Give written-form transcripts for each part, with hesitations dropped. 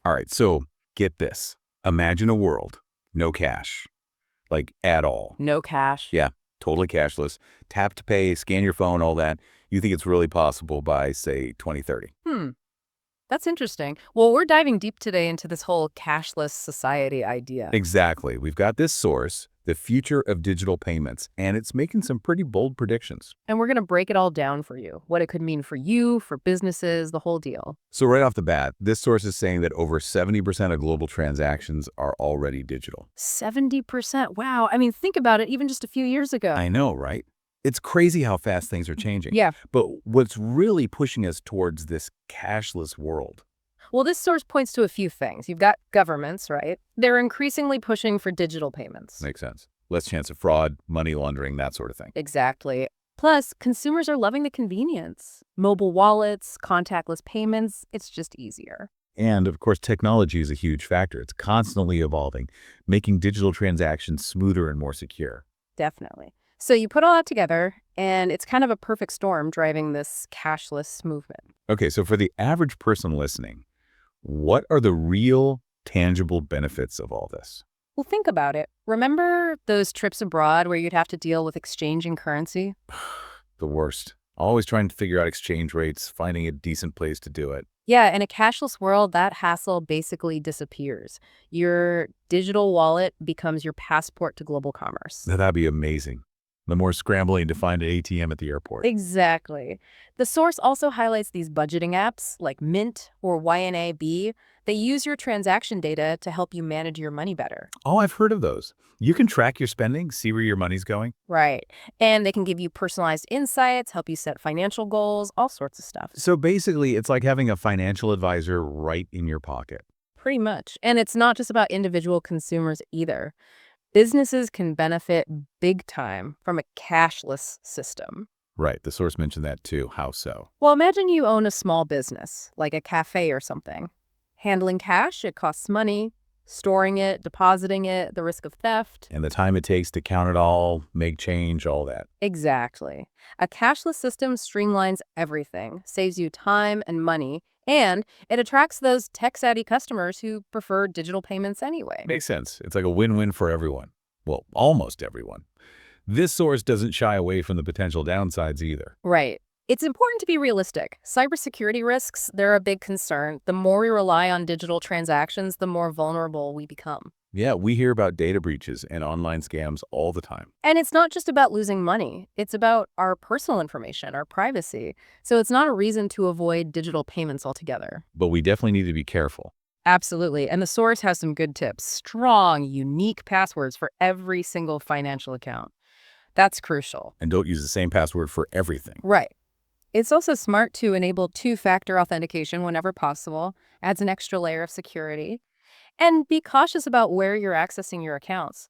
All right, so get this. Imagine a world, no cash, like at all. No cash. Yeah, totally cashless. Tap to pay, scan your phone, all that. You think it's really possible by, say, 2030? Hmm. That's interesting. Well, we're diving deep today into this whole cashless society idea. Exactly. We've got this source, the future of digital payments, and it's making some pretty bold predictions. And we're going to break it all down for you, what it could mean for you, for businesses, the whole deal. So right off the bat, this source is saying that over 70% of global transactions are already digital. 70%. Wow. I mean, think about it, even just a few years ago. I know, right? It's crazy how fast things are changing. Yeah. But what's really pushing us towards this cashless world? Well, this source points to a few things. You've got governments, right? They're increasingly pushing for digital payments. Makes sense. Less chance of fraud, money laundering, that sort of thing. Exactly. Plus, consumers are loving the convenience. Mobile wallets, contactless payments, it's just easier. And of course, technology is a huge factor. It's constantly evolving, making digital transactions smoother and more secure. Definitely. So you put all that together, and it's kind of a perfect storm driving this cashless movement. Okay, so for the average person listening, what are the real tangible benefits of all this? Well, think about it. Remember those trips abroad where you'd have to deal with exchanging currency? The worst. Always trying to figure out exchange rates, finding a decent place to do it. Yeah, in a cashless world, that hassle basically disappears. Your digital wallet becomes your passport to global commerce. Now, that'd be amazing. The more scrambling to find an ATM at the airport. Exactly. The source also highlights these budgeting apps like Mint or YNAB. They use your transaction data to help you manage your money better. Oh, I've heard of those. You can track your spending, see where your money's going. Right. And they can give you personalized insights, help you set financial goals, all sorts of stuff. So basically, it's like having a financial advisor right in your pocket. Pretty much. And it's not just about individual consumers either. Businesses can benefit big time from a cashless system. Right. The source mentioned that too. How so? Well, imagine you own a small business, like a cafe or something. Handling cash, it costs money. Storing it, depositing it, the risk of theft. And the time it takes to count it all, make change, all that. Exactly. A cashless system streamlines everything, saves you time and money, and it attracts those tech-savvy customers who prefer digital payments anyway. Makes sense. It's like a win-win for everyone. Well, almost everyone. This source doesn't shy away from the potential downsides either. Right. It's important to be realistic. Cybersecurity risks, they're a big concern. The more we rely on digital transactions, the more vulnerable we become. Yeah, we hear about data breaches and online scams all the time. And it's not just about losing money. It's about our personal information, our privacy. So it's not a reason to avoid digital payments altogether. But we definitely need to be careful. Absolutely. And the source has some good tips. Strong, unique passwords for every single financial account. That's crucial. And don't use the same password for everything. Right. It's also smart to enable two-factor authentication whenever possible, adds an extra layer of security. And be cautious about where you're accessing your accounts.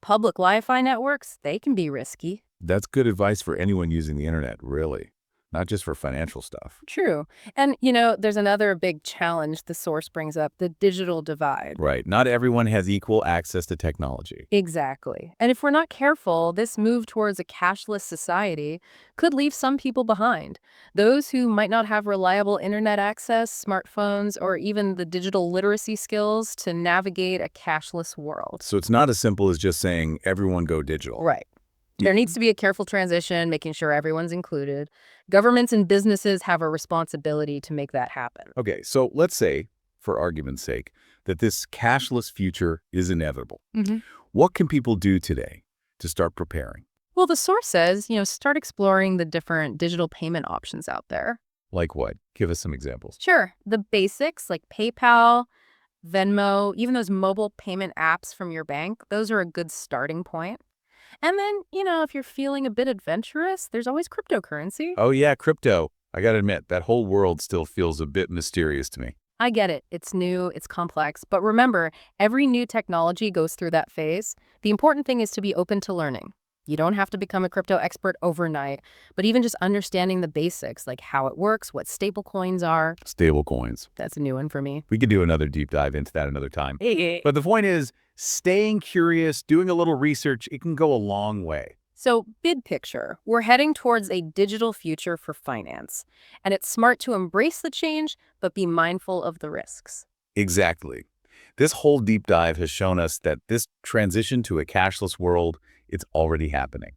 Public Wi-Fi networks, they can be risky. That's good advice for anyone using the internet, really. Not just for financial stuff. True. And, there's another big challenge the source brings up, the digital divide. Right. Not everyone has equal access to technology. Exactly. And if we're not careful, this move towards a cashless society could leave some people behind. Those who might not have reliable internet access, smartphones, or even the digital literacy skills to navigate a cashless world. So it's not as simple as just saying everyone go digital. Right. There needs to be a careful transition, making sure everyone's included. Governments and businesses have a responsibility to make that happen. Okay, so let's say, for argument's sake, that this cashless future is inevitable. What can people do today to start preparing? Well, the source says, start exploring the different digital payment options out there. Like what? Give us some examples. Sure. The basics like PayPal, Venmo, even those mobile payment apps from your bank, those are a good starting point. And then, if you're feeling a bit adventurous, there's always cryptocurrency. Oh yeah, crypto. I gotta admit, that whole world still feels a bit mysterious to me. I get it. It's new, it's complex. But remember, every new technology goes through that phase. The important thing is to be open to learning. You don't have to become a crypto expert overnight, but even just understanding the basics, like how it works, what stable coins are. Stable coins. That's a new one for me. We could do another deep dive into that another time. But But the point is, staying curious, doing a little research, it can go a long way. So, big picture, we're heading towards a digital future for finance. And it's smart to embrace the change, but be mindful of the risks. Exactly. This whole deep dive has shown us that this transition to a cashless world, it's already happening.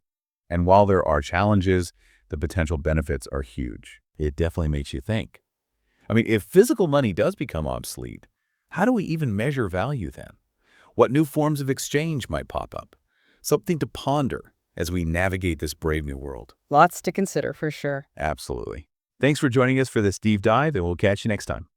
And while there are challenges, the potential benefits are huge. It definitely makes you think. I mean, if physical money does become obsolete, how do we even measure value then? What new forms of exchange might pop up? Something to ponder as we navigate this brave new world. Lots to consider for sure. Absolutely. Thanks for joining us for this deep dive, and we'll catch you next time.